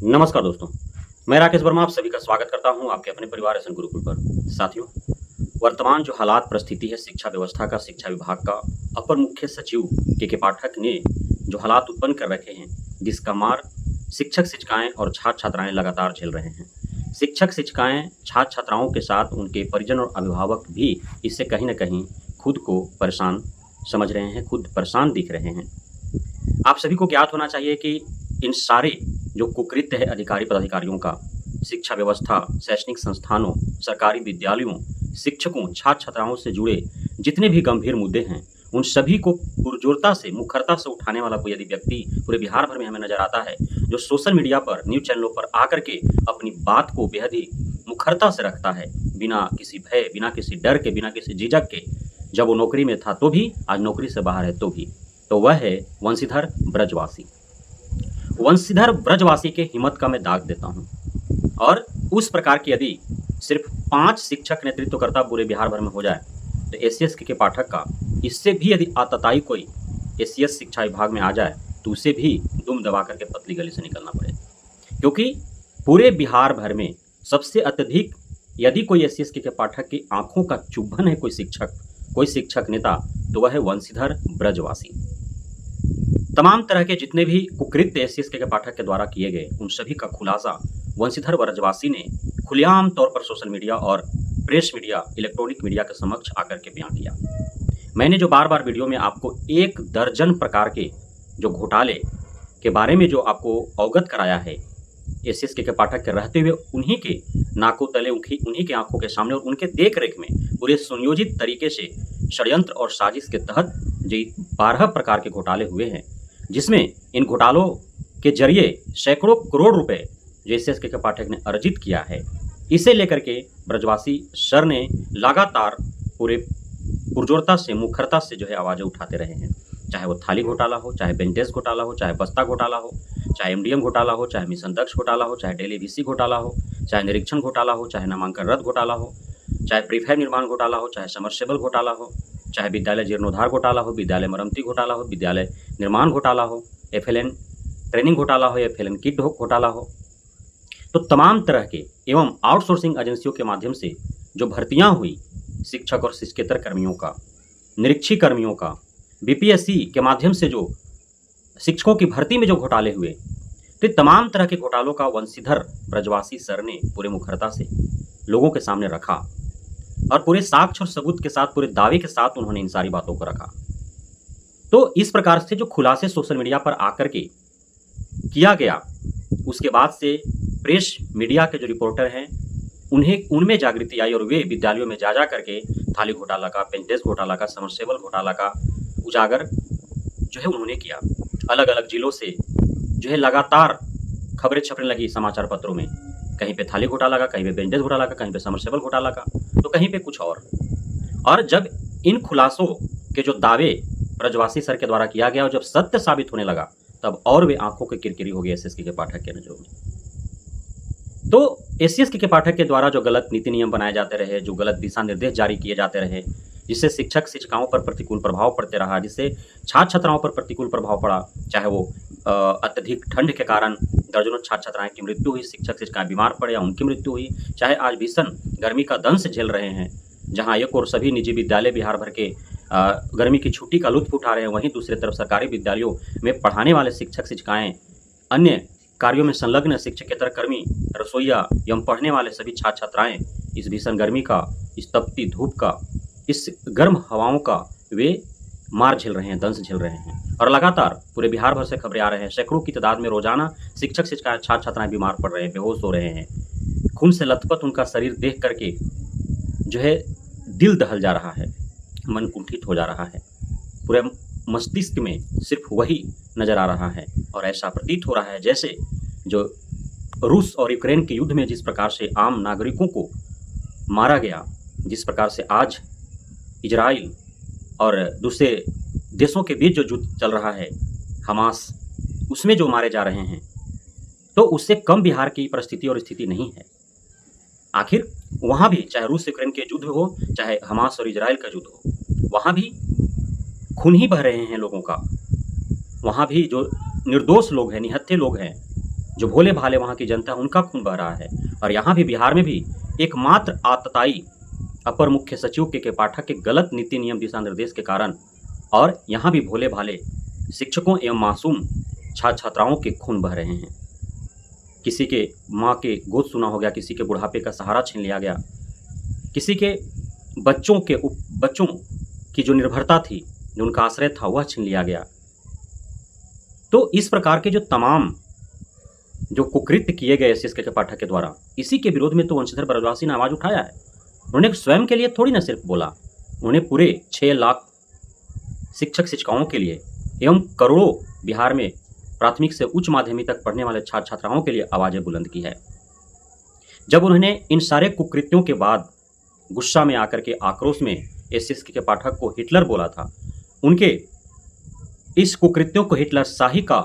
नमस्कार दोस्तों, मैं राकेश वर्मा आप सभी का स्वागत करता हूं आपके अपने परिवार एसएन गुरुकुल पर। साथियों, वर्तमान जो हालात परिस्थिति है शिक्षा व्यवस्था का, शिक्षा विभाग का अपर मुख्य सचिव के पाठक ने जो हालात उत्पन्न कर रखे हैं, जिसका मार शिक्षक शिक्षिकाएं और छात्र छात्राएं लगातार झेल रहे हैं। शिक्षक शिक्षिकाएं छात्र छात्राओं के साथ उनके परिजन और अभिभावक भी इससे कहीं न कहीं खुद को परेशान समझ रहे हैं, खुद परेशान दिख रहे हैं। आप सभी को ज्ञात होना चाहिए कि इन सारे जो कुकृत्य है अधिकारी पदाधिकारियों का, शिक्षा व्यवस्था, शैक्षणिक संस्थानों, सरकारी विद्यालयों, शिक्षकों, छात्र छात्राओं से जुड़े जितने भी गंभीर मुद्दे हैं, उन सभी को पुरजोरता से, मुखरता से उठाने वाला कोई यदि व्यक्ति पूरे बिहार भर में हमें नजर आता है, जो सोशल मीडिया पर, न्यूज़ चैनलों पर आकर के अपनी बात को बेहद ही मुखरता से रखता है, बिना किसी भय, बिना किसी डर के, बिना किसी झिझक के। जब वो नौकरी में था तो भी, आज नौकरी से बाहर है तो भी। तो वह है वंशीधर ब्रजवासी। वंशीधर ब्रजवासी के हिम्मत का मैं दाग देता हूं। और उस प्रकार की यदि सिर्फ 5 शिक्षक नेतृत्वकर्ता पूरे बिहार भर में हो जाए तो एसीएस के पाठक का, इससे भी यदि आतताई कोई एसीएस शिक्षा विभाग में आ जाए तो उसे भी दुम दबा करके पतली गली से निकलना पड़े। क्योंकि पूरे बिहार भर में सबसे अत्यधिक यदि कोई एसीएस के पाठक की आंखों का चुभन है कोई शिक्षक नेता, तो वह है वंशीधर ब्रजवासी। तमाम तरह के जितने भी कुकृत्य एसीएस के पाठक के द्वारा किए गए, उन सभी का खुलासा वंशीधर ब्रजवासी ने खुलेआम तौर पर सोशल मीडिया और प्रेस मीडिया, इलेक्ट्रॉनिक मीडिया के समक्ष आकर के बयान किया। मैंने जो बार-बार वीडियो में आपको 1 दर्जन प्रकार के जो घोटाले के बारे में जो आपको अवगत कराया है, एसीएस के पाठक के रहते हुए उन्हीं के नाकों तले, उन्हीं के आंखों के सामने और उनके देख-रेख में पूरे सुनियोजित तरीके से षड्यंत्र और साजिश के तहत जो 12 प्रकार के घोटाले हुए हैं, जिसमें इन घोटालों के जरिए सैकड़ों करोड़ रुपए जो एसीएस के पाठक ने अर्जित किया है, इसे लेकर के ब्रजवासी सर ने लगातार पूरे पुरजोरता से, मुखरता से जो है आवाज़ें उठाते रहे हैं। चाहे वो थाली घोटाला हो, चाहे बेंटेज घोटाला हो, चाहे बस्ता घोटाला हो, चाहे एमडीएम घोटाला हो, चाहे मिशन दक्ष घोटाला हो, चाहे डेली वीसी घोटाला हो, चाहे निरीक्षण घोटाला हो, चाहे नामांकन रद्द घोटाला हो, चाहे प्रीफैब निर्माण घोटाला हो, चाहे समरसेबल घोटाला हो, चाहे विद्यालय जीर्णोद्धार घोटाला हो, विद्यालय मरम्मती घोटाला हो, विद्यालय निर्माण घोटाला हो, एफएलएन ट्रेनिंग घोटाला हो, एफएलएन किट घोटाला हो। तो तमाम तरह के एवं आउटसोर्सिंग एजेंसियों के माध्यम से जो भर्तियां हुई शिक्षक और शिक्षकेतर कर्मियों का, निरीक्षी कर्मियों का, बीपीएससी के माध्यम से जो शिक्षकों की भर्ती में जो घोटाले हुए, तो तमाम तरह के घोटालों का वंशीधर ब्रजवासी सर ने पूरे मुखरता से लोगों के सामने रखा और पूरे साक्ष्य और सबूत के साथ, पूरे दावे के साथ उन्होंने इन सारी बातों को रखा। तो इस प्रकार से जो खुलासे सोशल मीडिया पर आकर के किया गया, उसके बाद से प्रेस मीडिया के जो रिपोर्टर हैं, उनमें जागृति आई और वे विद्यालयों में जा करके थाली घोटाला का, पेंटेज घोटाला का, समरसेबल घोटाला का उजागर जो है उन्होंने किया। अलग अलग जिलों से जो है लगातार खबरें छपने लगी समाचार पत्रों में, कहीं पे थाली घोटाला का, कहीं पे बेंटेज घोटाला का, कहीं पे समरसेबल घोटाला का, तो कहीं पे कुछ और जब इन खुलासों के जो दावे ब्रजवासी सर के द्वारा किया गया और जब सत्य साबित होने लगा, तब और वे आंखों की किरकिरी हो गई एसीएस के पाठक के नजरों में। तो एसीएस के पाठक के द्वारा जो गलत नीति नियम बनाए जाते रहे, जो गलत दिशा निर्देश जारी किए जाते रहे, जिससे शिक्षक शिक्षिकाओं पर प्रतिकूल प्रभाव पड़ते रहा, जिससे छात्र छात्राओं पर प्रतिकूल प्रभाव पड़ा, चाहे वो अत्यधिक ठंड के कारण दर्जनों छात्र छात्राएं की मृत्यु हुई, शिक्षक शिक्षिकाएं बीमार पड़े या उनकी मृत्यु हुई, चाहे आज भीषण गर्मी का दंश झेल रहे हैं, जहाँ एक और सभी निजी विद्यालय बिहार भर के गर्मी की छुट्टी का लुत्फ उठा रहे हैं, वहीं दूसरी तरफ सरकारी विद्यालयों में पढ़ाने वाले शिक्षक शिक्षिकाएं, अन्य कार्यों में संलग्न शिक्षकेतर कर्मी, रसोईया एवं पढ़ने वाले सभी छात्र छात्राएं इस भीषण गर्मी का, इस तपती धूप का, इस गर्म हवाओं का वे मार झेल रहे हैं, दंश झेल रहे हैं। और लगातार पूरे बिहार भर से खबरें आ रहे हैं, सैकड़ों की तादाद में रोजाना शिक्षक शिक्षिकाएं, छात्र छात्राएं बीमार पड़ रहे हैं, बेहोश हो रहे हैं, खून से लथपथ उनका शरीर देख करके जो है दिल दहल जा रहा है, मन कुंठित हो जा रहा है, पूरे मस्तिष्क में सिर्फ वही नजर आ रहा है। और ऐसा प्रतीत हो रहा है जैसे जो रूस और यूक्रेन के युद्ध में जिस प्रकार से आम नागरिकों को मारा गया, जिस प्रकार से आज इजराइल और दूसरे देशों के बीच जो युद्ध चल रहा है, हमास, उसमें जो मारे जा रहे हैं, तो उससे कम बिहार की परिस्थिति और स्थिति नहीं है। आखिर वहाँ भी चाहे रूस यूक्रेन के युद्ध हो, चाहे हमास और इजराइल का युद्ध हो, वहाँ भी खून ही बह रहे हैं लोगों का। वहाँ भी जो निर्दोष लोग हैं, निहत्थे लोग हैं, जो भोले भाले वहाँ की जनता है उनका खून बह रहा है। और यहाँ भी बिहार में भी एकमात्र आतताई अपर मुख्य सचिव के पाठक के गलत नीति नियम दिशा निर्देश के कारण और यहाँ भी भोले भाले शिक्षकों एवं मासूम छात्र छात्राओं के खून बह रहे हैं। किसी के माँ के गोद सुना हो गया, किसी के बुढ़ापे का सहारा छीन लिया गया, किसी के बच्चों की जो निर्भरता थी, जो उनका आश्रय था, वह छीन लिया गया। तो इस प्रकार के जो तमाम जो कुकृत्य किए गए एसएसके के पाठक के द्वारा, इसी के विरोध में तो वंशीधर ब्रजवासी ने आवाज़ उठाया है। उन्होंने स्वयं के लिए थोड़ी ना सिर्फ बोला, उन्होंने पूरे 6 लाख शिक्षक शिक्षिकाओं के लिए एवं करोड़ों बिहार में प्राथमिक से उच्च माध्यमिक तक पढ़ने वाले छात्र छात्राओं के लिए आवाज़ें बुलंद की है। जब उन्होंने इन सारे कुकृत्यों के बाद गुस्सा में आकर के आक्रोश में एसएसके के पाठक को हिटलर बोला था, उनके इस कुकृत्यों को हिटलर शाही का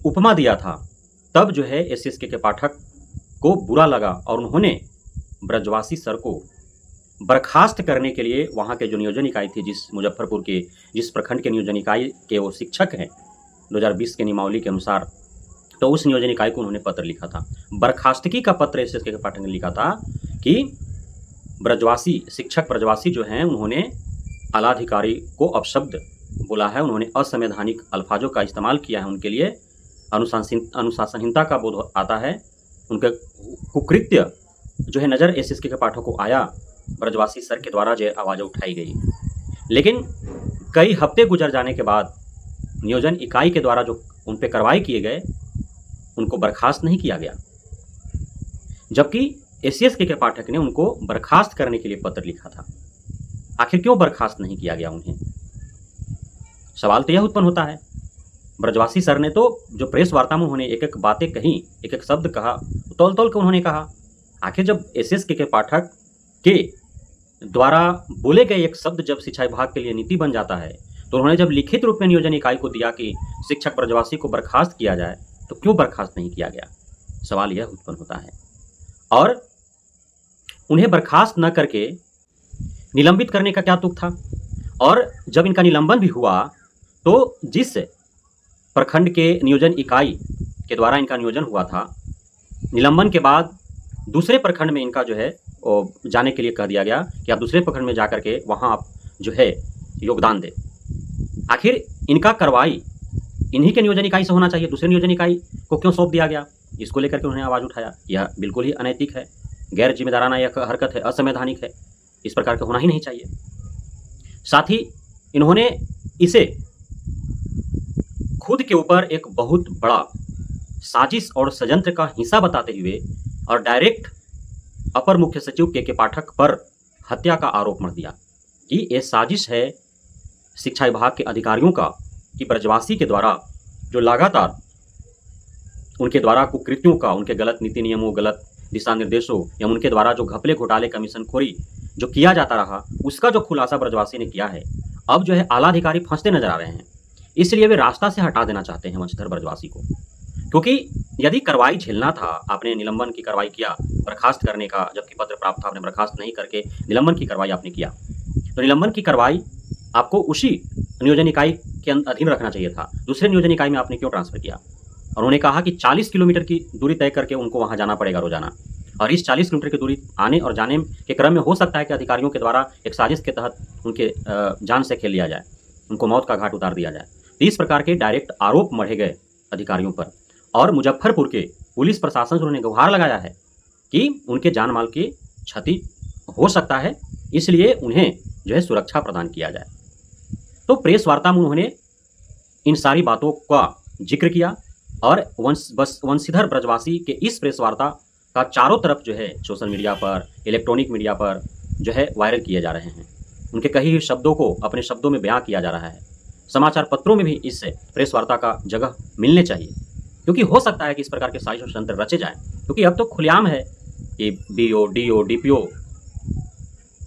उपमा दिया था, तब जो है एसएसके के पाठक को बुरा लगा और उन्होंने ब्रजवासी सर को बर्खास्त करने के लिए वहाँ के जो नियोजन इकाई थी, मुजफ्फरपुर के जिस प्रखंड के नियोजन इकाई के वो शिक्षक हैं 2020 के नियमावली के अनुसार, तो उस नियोजन इकाई को उन्होंने पत्र लिखा था। बर्खास्तगी का पत्र एसएसके के पाठक ने लिखा था कि शिक्षक ब्रजवासी जो हैं उन्होंने आलाधिकारी को अपशब्द बोला है, उन्होंने असंवैधानिक अल्फाजों का इस्तेमाल किया है, उनके लिए अनुशासनहीनता का बोध आता है, उनके कुकृत्य जो है नज़र एसएसके के पाठक को आया, ब्रजवासी सर के द्वारा जो आवाज़ें उठाई गई। लेकिन कई हफ्ते गुजर जाने के बाद नियोजन इकाई के द्वारा जो उन पर कार्रवाई किए गए, उनको बर्खास्त नहीं किया गया, जबकि एसएसके के पाठक ने उनको बर्खास्त करने के लिए पत्र लिखा था। आखिर क्यों बर्खास्त नहीं किया गया उन्हें? सवाल तो यह उत्पन्न होता है। ब्रजवासी सर ने तो जो प्रेस वार्ता में उन्होंने एक एक बातें कही, एक एक शब्द कहा, तौल तौल के उन्होंने कहा। आखिर जब एसएसके के पाठक के द्वारा बोले गए एक शब्द जब शिक्षा विभाग के लिए नीति बन जाता है, तो उन्होंने जब लिखित रूप में नियोजन इकाई को दिया कि शिक्षक ब्रजवासी को बर्खास्त किया जाए, तो क्यों बर्खास्त नहीं किया गया? सवाल यह उत्पन्न होता है। और उन्हें बर्खास्त न करके निलंबित करने का क्या तुक था? और जब इनका निलंबन भी हुआ, तो जिस प्रखंड के नियोजन इकाई के द्वारा इनका नियोजन हुआ था, निलंबन के बाद दूसरे प्रखंड में इनका जो है जाने के लिए कह दिया गया कि आप दूसरे प्रखंड में जाकर के वहाँ आप जो है योगदान दें। आखिर इनका कार्रवाई इन्हीं के नियोजन इकाई से होना चाहिए, दूसरे नियोजन इकाई को क्यों सौंप दिया गया? इसको लेकर के उन्होंने आवाज़ उठाया। यह बिल्कुल ही अनैतिक है, गैर जिम्मेदाराना यह हरकत है, असंवैधानिक है, इस प्रकार का होना ही नहीं चाहिए। साथ ही इन्होंने इसे खुद के ऊपर एक बहुत बड़ा साजिश और षड्यंत्र का हिस्सा बताते हुए और डायरेक्ट अपर मुख्य सचिव के पाठक पर हत्या का आरोप मढ़ दिया कि यह साजिश है शिक्षा विभाग के अधिकारियों का कि ब्रजवासी के द्वारा जो लगातार उनके द्वारा कुकृत्यों का, उनके गलत नीति नियमों, गलत दिशा निर्देशों या उनके द्वारा जो घपले घोटाले कमीशनखोरी जो किया जाता रहा, उसका जो खुलासा ब्रजवासी ने किया है, अब जो है आला अधिकारी फंसते नजर आ रहे हैं। इसलिए वे रास्ता से हटा देना चाहते हैं वंशीधर ब्रजवासी को, क्योंकि यदि कार्रवाई झेलना था, आपने निलंबन की कार्रवाई किया, बर्खास्त करने का जबकि पत्र प्राप्त था, आपने बर्खास्त नहीं करके निलंबन की कार्रवाई आपने किया, तो निलंबन की कार्रवाई आपको उसी नियोजन इकाई के अधीन रखना चाहिए था। दूसरे नियोजन इकाई में आपने क्यों ट्रांसफर किया? और उन्होंने कहा कि 40 किलोमीटर की दूरी तय करके उनको वहाँ जाना पड़ेगा रोजाना, और इस 40 किलोमीटर की दूरी आने और जाने के क्रम में हो सकता है कि अधिकारियों के द्वारा एक साजिश के तहत उनके जान से खेल लिया जाए, उनको मौत का घाट उतार दिया जाए। तो इस प्रकार के डायरेक्ट आरोप मढ़े गए अधिकारियों पर, और मुजफ्फरपुर के पुलिस प्रशासन से उन्होंने गुहार लगाया है कि उनके जान माल की क्षति हो सकता है, इसलिए उन्हें जो है सुरक्षा प्रदान किया जाए। तो प्रेस वार्ता में उन्होंने इन सारी बातों का जिक्र किया और वंशीधर ब्रजवासी के इस प्रेस वार्ता का चारों तरफ जो है सोशल मीडिया पर, इलेक्ट्रॉनिक मीडिया पर जो है वायरल किए जा रहे हैं। उनके कही हुए शब्दों को अपने शब्दों में बयां किया जा रहा है। समाचार पत्रों में भी इस प्रेस वार्ता का जगह मिलने चाहिए, क्योंकि हो सकता है कि इस प्रकार के साजिश और षड्यंत्र रचे जाएं, क्योंकि अब तो खुलेआम है कि बीओ, डीओ, डीपीओ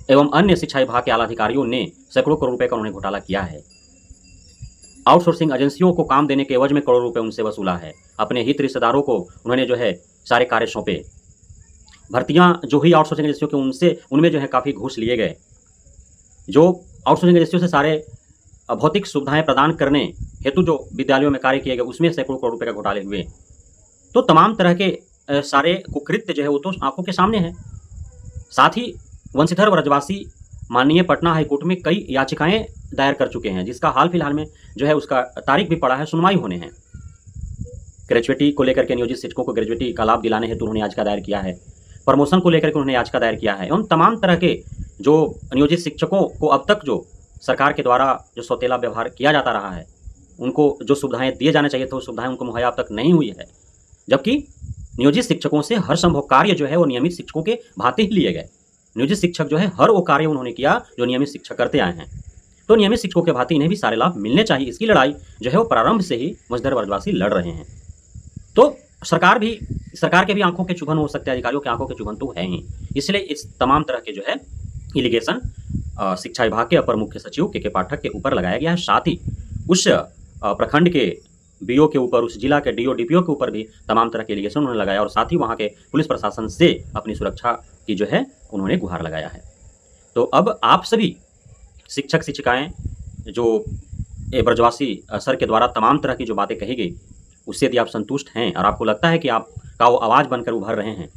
एवं अन्य शिक्षा विभाग के आला अधिकारियों ने सैकड़ों करोड़ रुपए का उन्होंने घोटाला किया है। आउटसोर्सिंग एजेंसियों को काम देने के एवज में करोड़ों रुपए उनसे वसूला है। अपने हित रिश्तेदारों को उन्होंने जो है सारे कार्य सौंपे। भर्तियां जो ही आउटसोर्सिंग एजेंसियों के उनमें जो है काफ़ी घूस लिए गए। जो आउटसोर्सिंग एजेंसियों से सारे भौतिक सुविधाएं प्रदान करने हेतु जो विद्यालयों में कार्य किए गए, उसमें सैकड़ों करोड़ रुपए का घोटाले हुए। तो तमाम तरह के सारे कुकृत्य जो है वो तो आंखों के सामने है। साथ ही वंशीधर ब्रजवासी माननीय पटना हाईकोर्ट में कई याचिकाएं दायर कर चुके हैं, जिसका हाल फिलहाल में जो है उसका तारीख भी पड़ा है, सुनवाई होने हैं। ग्रेजुएटी को लेकर के नियोजित शिक्षकों को ग्रेजुएटी का लाभ दिलाने हेतु उन्होंने याचिका दायर किया है। प्रमोशन को लेकर के उन्होंने याचिका दायर किया है। एवं तमाम तरह के जो नियोजित शिक्षकों को अब तक जो सरकार के द्वारा जो सौतेला व्यवहार किया जाता रहा है, उनको जो सुविधाएं दिए जाने चाहिए थे वो सुविधाएं उनको मुहैया अब तक नहीं हुई है। जबकि नियोजित शिक्षकों से हर संभव कार्य जो है वो नियमित शिक्षकों के भांति ही लिए गए। नियोजित शिक्षक जो है हर वो कार्य उन्होंने किया जो नियमित शिक्षक करते आए हैं। तो नियमित शिक्षकों के भांति इन्हें भी सारे लाभ मिलने चाहिए। इसकी लड़ाई जो है वो प्रारंभ से ही वंशीधर ब्रजवासी लड़ रहे हैं। तो सरकार के भी आंखों के चुभन हो सकते हैं, अधिकारियों के आंखों के चुभन तो है ही। इसलिए इस तमाम तरह के जो है एलिगेशन शिक्षा विभाग के अपर मुख्य सचिव के पाठक के ऊपर लगाया गया है। साथ ही उस प्रखंड के बीओ के ऊपर, उस जिला के डीओ डीपीओ के ऊपर भी तमाम तरह के एलिगेशन उन्होंने लगाया और साथ ही वहाँ के पुलिस प्रशासन से अपनी सुरक्षा की जो है उन्होंने गुहार लगाया है। तो अब आप सभी शिक्षक शिक्षिकाएं जो ब्रजवासी सर के द्वारा तमाम तरह की जो बातें कही गई, उससे यदि आप संतुष्ट हैं और आपको लगता है कि आपका वो आवाज़ बनकर उभर रहे हैं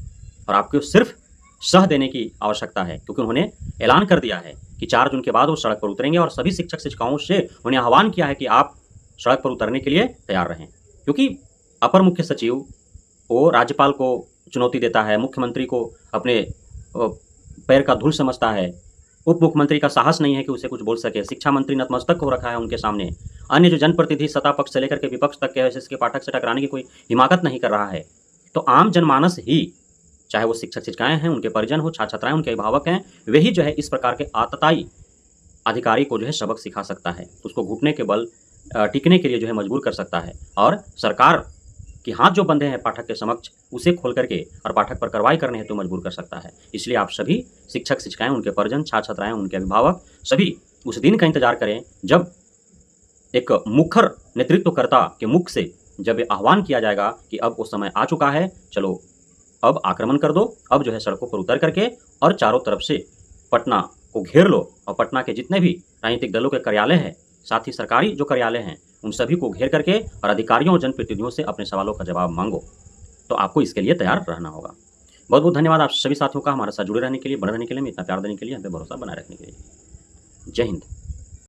और आपको सिर्फ सह देने की आवश्यकता है, क्योंकि उन्होंने ऐलान कर दिया है कि 4 जून के बाद वो सड़क पर उतरेंगे और सभी शिक्षक शिक्षिकाओं से उन्हें आह्वान किया है कि आप सड़क पर उतरने के लिए तैयार रहें। क्योंकि अपर मुख्य सचिव वो राज्यपाल को चुनौती देता है, मुख्यमंत्री को अपने पैर का धूल समझता है, उप मुख्यमंत्री का साहस नहीं है कि उसे कुछ बोल सके, शिक्षा मंत्री नतमस्तक हो रखा है उनके सामने, अन्य जो जनप्रतिनिधि सत्ता पक्ष से लेकर के विपक्ष तक के इसके पाठक से टकराने की कोई हिमाकत नहीं कर रहा है। तो आम जनमानस ही, चाहे वो शिक्षक शिक्षिकाएं हैं, उनके परिजन हो, छात्र छात्राएं, उनके अभिभावक हैं, वे ही जो है इस प्रकार के आतताई अधिकारी को जो है सबक सिखा सकता है, उसको घुटने के बल टिकने के लिए जो है मजबूर कर सकता है। और सरकार के हाथ जो बंधे हैं पाठक के समक्ष, उसे खोल करके और पाठक पर कार्रवाई करने हेतु मजबूर कर सकता है। इसलिए आप सभी शिक्षक शिक्षिकाएं, उनके परिजन, छात्र छात्राएं, उनके अभिभावक सभी उस दिन का इंतजार करें जब एक मुखर नेतृत्वकर्ता के मुख से जब आह्वान किया जाएगा कि अब वो समय आ चुका है, चलो अब आक्रमण कर दो, अब जो है सड़कों पर उतर करके और चारों तरफ से पटना को घेर लो और पटना के जितने भी राजनीतिक दलों के कार्यालय हैं, साथ ही सरकारी जो कार्यालय हैं, उन सभी को घेर करके और अधिकारियों और जनप्रतिनिधियों से अपने सवालों का जवाब मांगो। तो आपको इसके लिए तैयार रहना होगा। बहुत बहुत धन्यवाद आप सभी साथियों का हमारे साथ जुड़े रहने के लिए, बने रहने के लिए, इतना प्यार देने के लिए, हम पे भरोसा बनाए रखने के लिए। जय हिंद।